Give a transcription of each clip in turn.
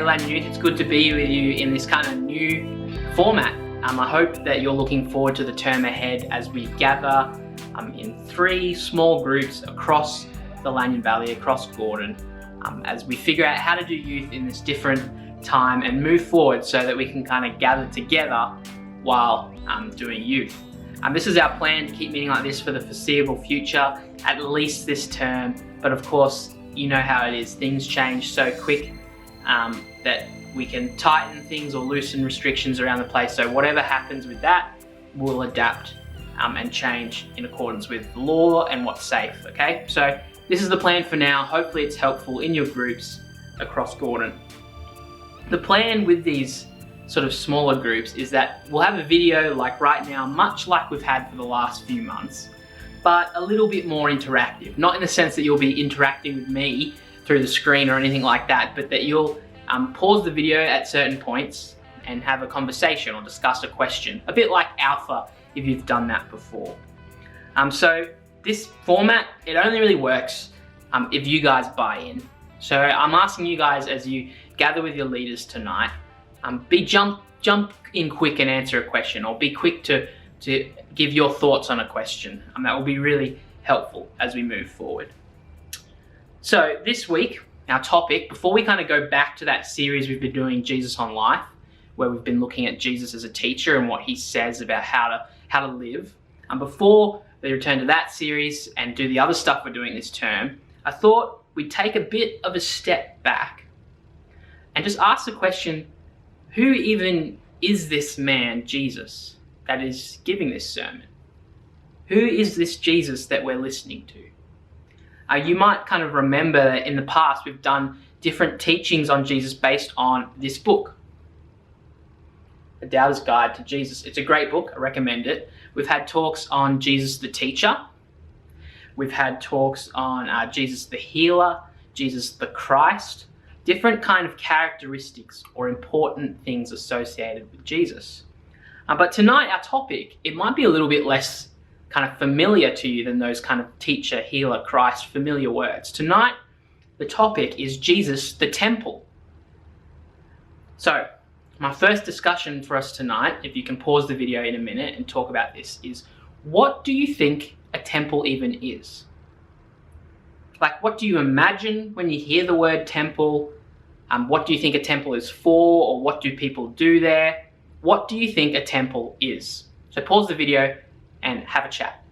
Hey Land Youth, it's good to be with you in this kind of new format. I hope that you're looking forward to the term ahead as we gather in 3 small groups across the Lanyon Valley, across Gordon, as we figure out how to do youth in this different time and move forward so that we can kind of gather together while doing youth. This is our plan to keep meeting like this for the foreseeable future, at least this term, but of course, you know how it is. Things change so quick that we can tighten things or loosen restrictions around the place. So whatever happens with that, we'll adapt and change in accordance with law and what's safe, okay? So this is the plan for now. Hopefully it's helpful in your groups across Gordon. The plan with these sort of smaller groups is that we'll have a video like right now, much like we've had for the last few months, but a little bit more interactive. Not in the sense that you'll be interacting with me through the screen or anything like that, but that you'll pause the video at certain points and have a conversation or discuss a question. A bit like Alpha, if you've done that before. So this format, it only really works if you guys buy in. So I'm asking you guys as you gather with your leaders tonight, jump in quick and answer a question, or be quick to give your thoughts on a question. That will be really helpful as we move forward. So this week, our topic, before we kind of go back to that series we've been doing, Jesus on Life, where we've been looking at Jesus as a teacher and what he says about how to live. And before we return to that series and do the other stuff we're doing this term, I thought we'd take a bit of a step back and just ask the question, who even is this man, Jesus, that is giving this sermon? Who is this Jesus that we're listening to? You might kind of remember that in the past we've done different teachings on Jesus based on this book, A Doubter's Guide to Jesus. It's a great book, I recommend it. We've had talks on Jesus the Teacher. We've had talks on Jesus the Healer, Jesus the Christ, different kind of characteristics or important things associated with Jesus. But tonight our topic, it might be a little bit less kind of familiar to you than those kind of teacher, healer, Christ, familiar words. Tonight, the topic is Jesus the Temple. So, my first discussion for us tonight, if you can pause the video in a minute and talk about this, is what do you think a temple even is? Like, what do you imagine when you hear the word temple? What do you think a temple is for, or what do people do there? What do you think a temple is? So pause the video and have a chat.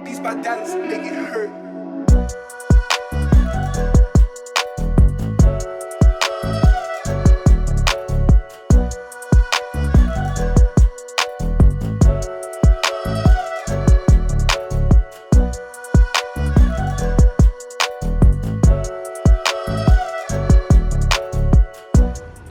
These my dads make it hurt.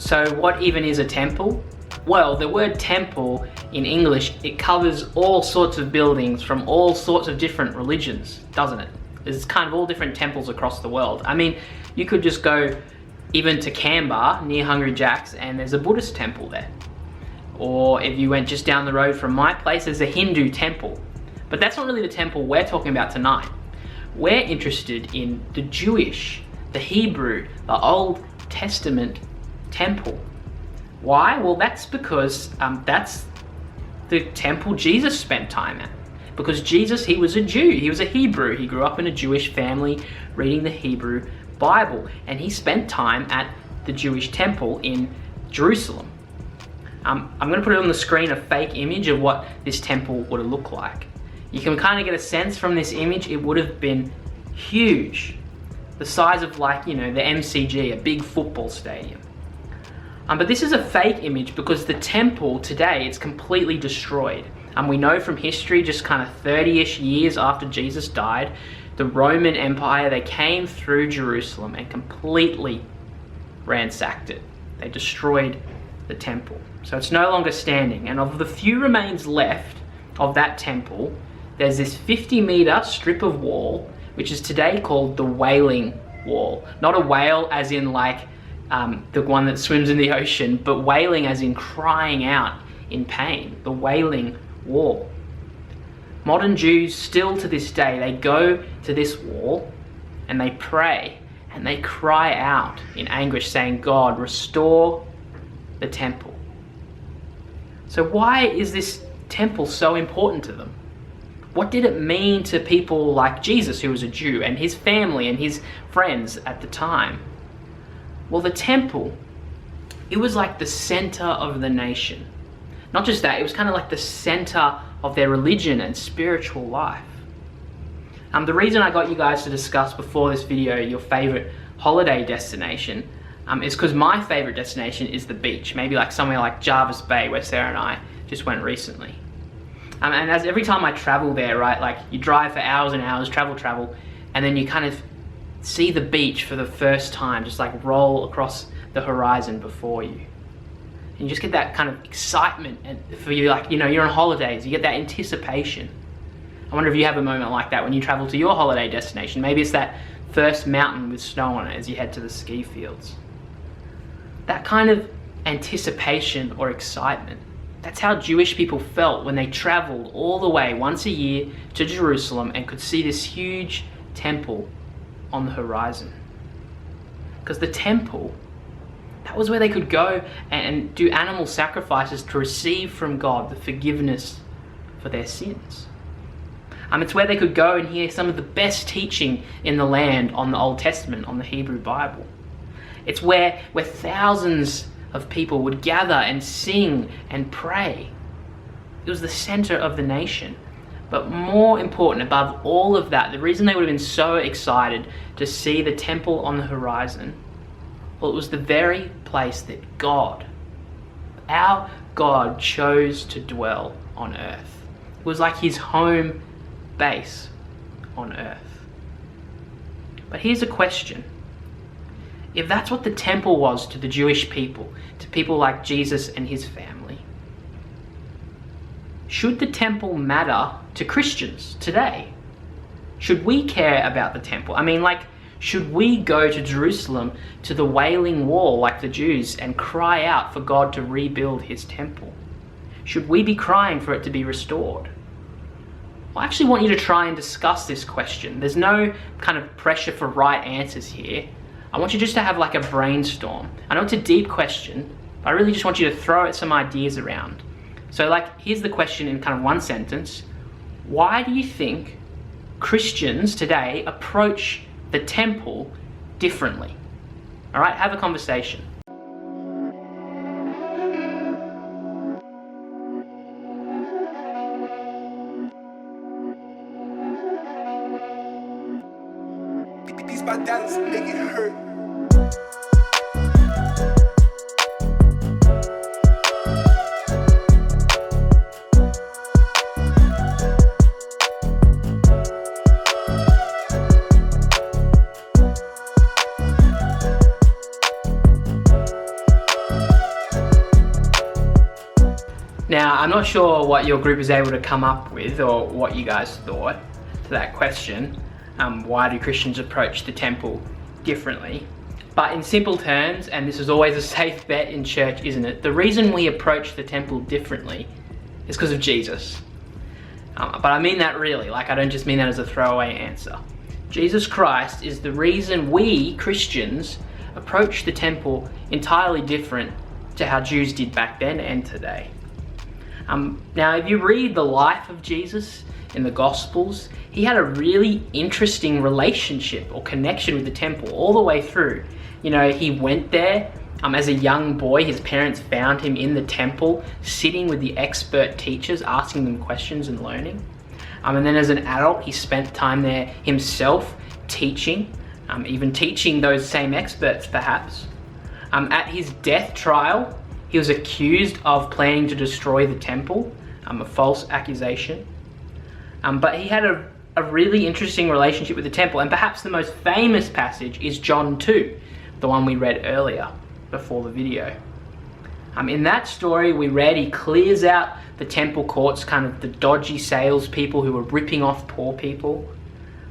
So what even is a temple? Well, the word temple in English, it covers all sorts of buildings from all sorts of different religions, doesn't it? There's kind of all different temples across the world. I mean, you could just go even to Canberra near Hungry Jack's and there's a Buddhist temple there. Or if you went just down the road from my place, there's a Hindu temple. But that's not really the temple we're talking about tonight. We're interested in the Jewish, the Hebrew, the Old Testament temple. Why? Well, that's because that's the temple Jesus spent time at. Because Jesus, he was a Jew, he was a Hebrew, he grew up in a Jewish family reading the Hebrew Bible, and he spent time at the Jewish temple in Jerusalem. I'm going to put it on the screen, a fake image of what this temple would have looked like. You can kind of get a sense from this image, it would have been huge. The size of, like, you know, the MCG, a big football stadium. But this is a fake image because the temple today, it's completely destroyed. We know from history, just kind of 30-ish years after Jesus died, the Roman Empire, they came through Jerusalem and completely ransacked it. They destroyed the temple. So it's no longer standing. And of the few remains left of that temple, there's this 50-meter strip of wall, which is today called the Wailing Wall. Not a whale as in like the one that swims in the ocean, but wailing as in crying out in pain, the Wailing Wall. Modern Jews still to this day, they go to this wall and they pray and they cry out in anguish saying, God, restore the temple. So why is this temple so important to them? What did it mean to people like Jesus, who was a Jew, and his family and his friends at the time? Well, the temple, it was like the center of the nation. Not just that, it was kind of like the center of their religion and spiritual life. The reason I got you guys to discuss before this video your favorite holiday destination is because my favorite destination is the beach, maybe like somewhere like Jarvis Bay, where Sarah and I just went recently. And as every time I travel there, right, like you drive for hours and hours, travel, and then you kind of see the beach for the first time, just like roll across the horizon before you. And you just get that kind of excitement, and for you, like, you know, you're on holidays, you get that anticipation. I wonder if you have a moment like that when you travel to your holiday destination. Maybe it's that first mountain with snow on it as you head to the ski fields. That kind of anticipation or excitement, that's how Jewish people felt when they traveled all the way once a year to Jerusalem and could see this huge temple on the horizon. Because the temple, that was where they could go and do animal sacrifices to receive from God the forgiveness for their sins. It's where they could go and hear some of the best teaching in the land on the Old Testament, on the Hebrew Bible. It's where thousands of people would gather and sing and pray. It was the center of the nation. But more important, above all of that, the reason they would have been so excited to see the temple on the horizon, well, it was the very place that God, our God, chose to dwell on earth. It was like his home base on earth. But here's a question. If that's what the temple was to the Jewish people, to people like Jesus and his family, should the temple matter to Christians today? Should we care about the temple? I mean, like, should we go to Jerusalem, to the Wailing Wall like the Jews, and cry out for God to rebuild his temple? Should we be crying for it to be restored? I actually want you to try and discuss this question. There's no kind of pressure for right answers here. I want you just to have like a brainstorm. I know it's a deep question, but I really just want you to throw some ideas around. So like, here's the question in kind of one sentence. Why do you think Christians today approach the temple differently? All right, have a conversation. These my dads make it hurt. Now, I'm not sure what your group is able to come up with or what you guys thought to that question. Why do Christians approach the temple differently? But in simple terms, and this is always a safe bet in church, isn't it? The reason we approach the temple differently is because of Jesus. But I mean that really, like I don't just mean that as a throwaway answer. Jesus Christ is the reason we, Christians, approach the temple entirely different to how Jews did back then and today. Now, if you read the life of Jesus in the Gospels, he had a really interesting relationship or connection with the temple all the way through. You know, he went there as a young boy. His parents found him in the temple, sitting with the expert teachers, asking them questions and learning. And then as an adult, he spent time there himself teaching, even teaching those same experts perhaps. At his death trial, he was accused of planning to destroy the temple, a false accusation. But he had a really interesting relationship with the temple, and perhaps the most famous passage is John 2, the one we read earlier before the video. In that story we read, he clears out the temple courts, kind of the dodgy salespeople who were ripping off poor people.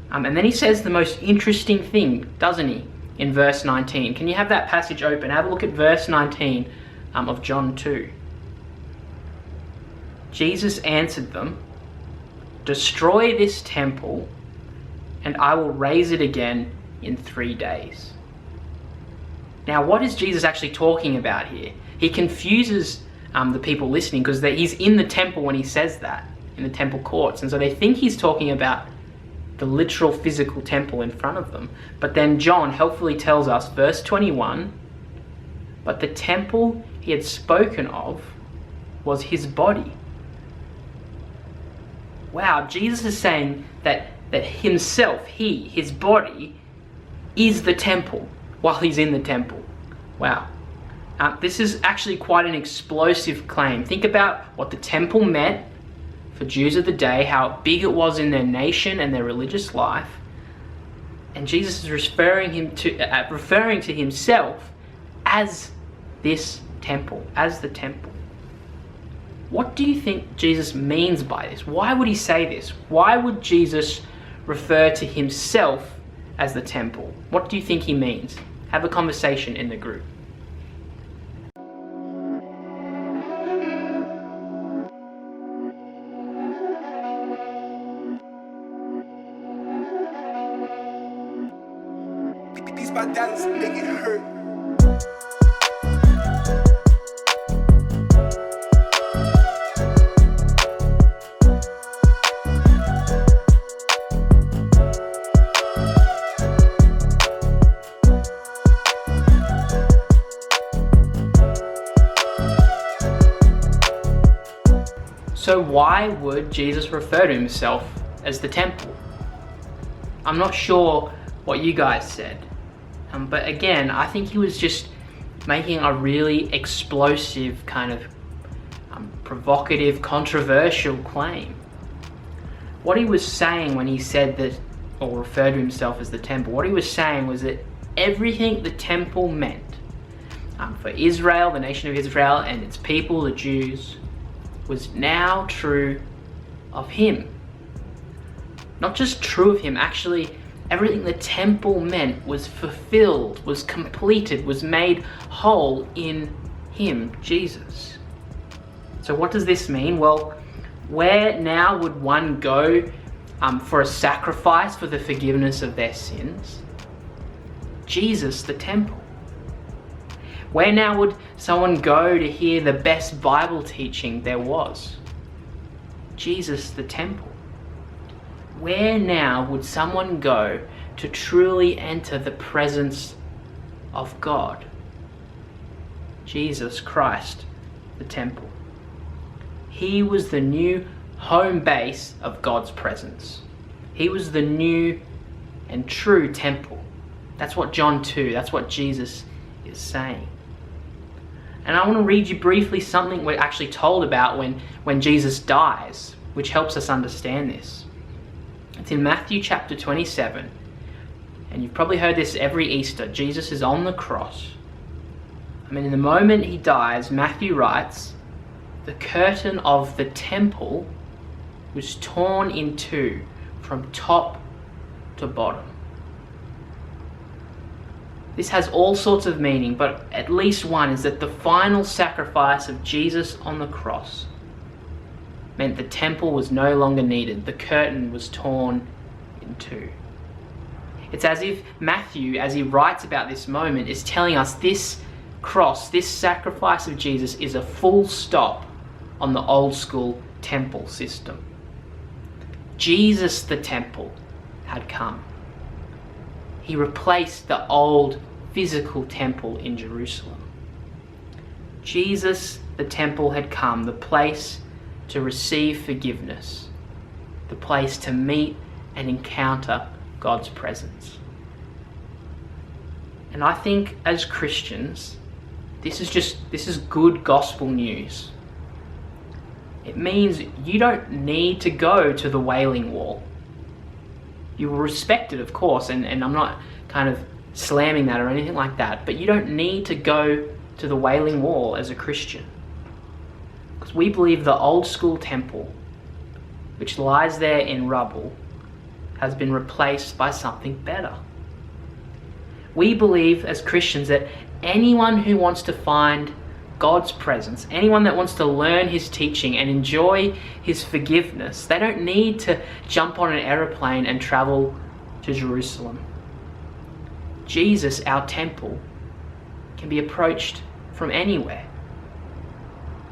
And then he says the most interesting thing, doesn't he, in verse 19. Can you have that passage open? Have a look at verse 19 of John 2. Jesus answered them, "Destroy this temple, and I will raise it again in 3 days." Now, what is Jesus actually talking about here? He confuses the people listening because he's in the temple when he says that, in the temple courts. And so they think he's talking about the literal physical temple in front of them. But then John helpfully tells us, verse 21, but the temple he had spoken of was his body. Wow, Jesus is saying that himself, his body, is the temple while he's in the temple. Wow. This is actually quite an explosive claim. Think about what the temple meant for Jews of the day, how big it was in their nation and their religious life. And Jesus is referring to himself as this temple, as the temple. What do you think Jesus means by this? Why would he say this? Why would Jesus refer to himself as the temple? What do you think he means? Have a conversation in the group. These my daddies make it hurt. So why would Jesus refer to himself as the temple? I'm not sure what you guys said, but again, I think he was just making a really explosive, kind of provocative, controversial claim. What he was saying when he said that, or referred to himself as the temple, what he was saying was that everything the temple meant for Israel, the nation of Israel, and its people, the Jews, was now true of him. Not just true of him, actually everything the temple meant was fulfilled, was completed, was made whole in him, Jesus. So what does this mean? Well, where now would one go for a sacrifice for the forgiveness of their sins? Jesus, the temple. Where now would someone go to hear the best Bible teaching there was? Jesus, the temple. Where now would someone go to truly enter the presence of God? Jesus Christ, the temple. He was the new home base of God's presence. He was the new and true temple. That's what John 2, that's what Jesus is saying. And I want to read you briefly something we're actually told about when Jesus dies, which helps us understand this. It's in Matthew chapter 27, and you've probably heard this every Easter. Jesus is on the cross. In the moment he dies, Matthew writes, the curtain of the temple was torn in two from top to bottom. This has all sorts of meaning, but at least one is that the final sacrifice of Jesus on the cross meant the temple was no longer needed. The curtain was torn in two. It's as if Matthew, as he writes about this moment, is telling us this cross, this sacrifice of Jesus, is a full stop on the old school temple system. Jesus, the temple, had come. He replaced the old physical temple in Jerusalem. Jesus, the temple, had come, the place to receive forgiveness, the place to meet and encounter God's presence. And I think as Christians, this is good gospel news. It means you don't need to go to the Wailing Wall. You will respect it, of course, and I'm not kind of slamming that or anything like that, but you don't need to go to the Wailing Wall as a Christian. Because we believe the old school temple, which lies there in rubble, has been replaced by something better. We believe as Christians that anyone who wants to find God's presence, anyone that wants to learn his teaching and enjoy his forgiveness, they don't need to jump on an aeroplane and travel to Jerusalem. Jesus, our temple, can be approached from anywhere.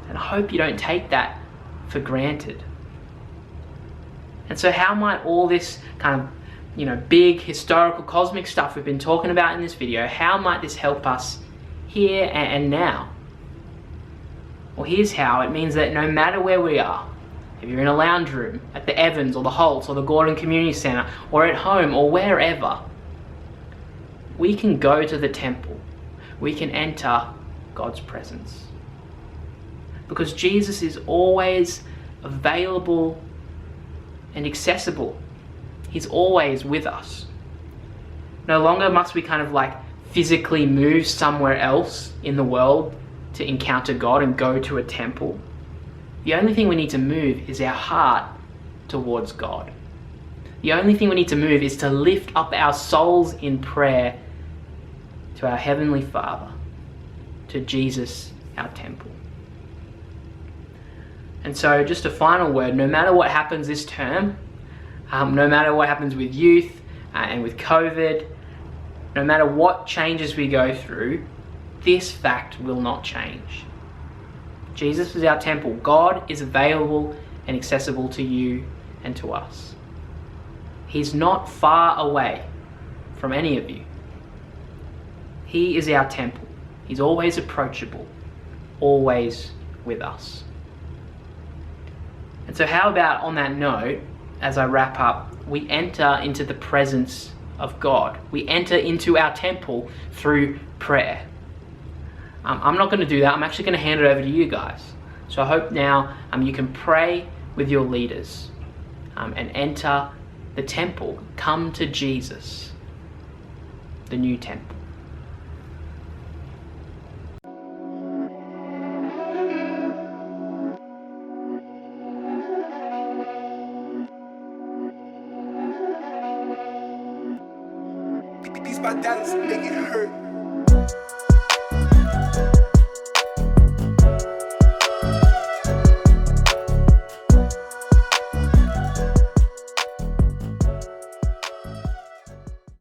And I hope you don't take that for granted. And so how might all this kind of, big historical cosmic stuff we've been talking about in this video, how might this help us here and now? Well, here's how. It means that no matter where we are, if you're in a lounge room, at the Evans or the Holtz or the Gordon Community Centre, or at home or wherever, we can go to the temple. We can enter God's presence. Because Jesus is always available and accessible. He's always with us. No longer must we kind of physically move somewhere else in the world to encounter God and go to a temple. The only thing we need to move is our heart towards God. The only thing we need to move is to lift up our souls in prayer to our Heavenly Father, to Jesus, our temple. And so just a final word, no matter what happens this term, no matter what happens with youth and with COVID, no matter what changes we go through, this fact will not change. Jesus is our temple. God is available and accessible to you and to us. He's not far away from any of you. He is our temple. He's always approachable, always with us. And so how about on that note, as I wrap up, we enter into the presence of God. We enter into our temple through prayer. I'm not going to do that. I'm actually going to hand it over to you guys. So I hope now you can pray with your leaders and enter the temple. Come to Jesus, the new temple. These my dollars make it hurt.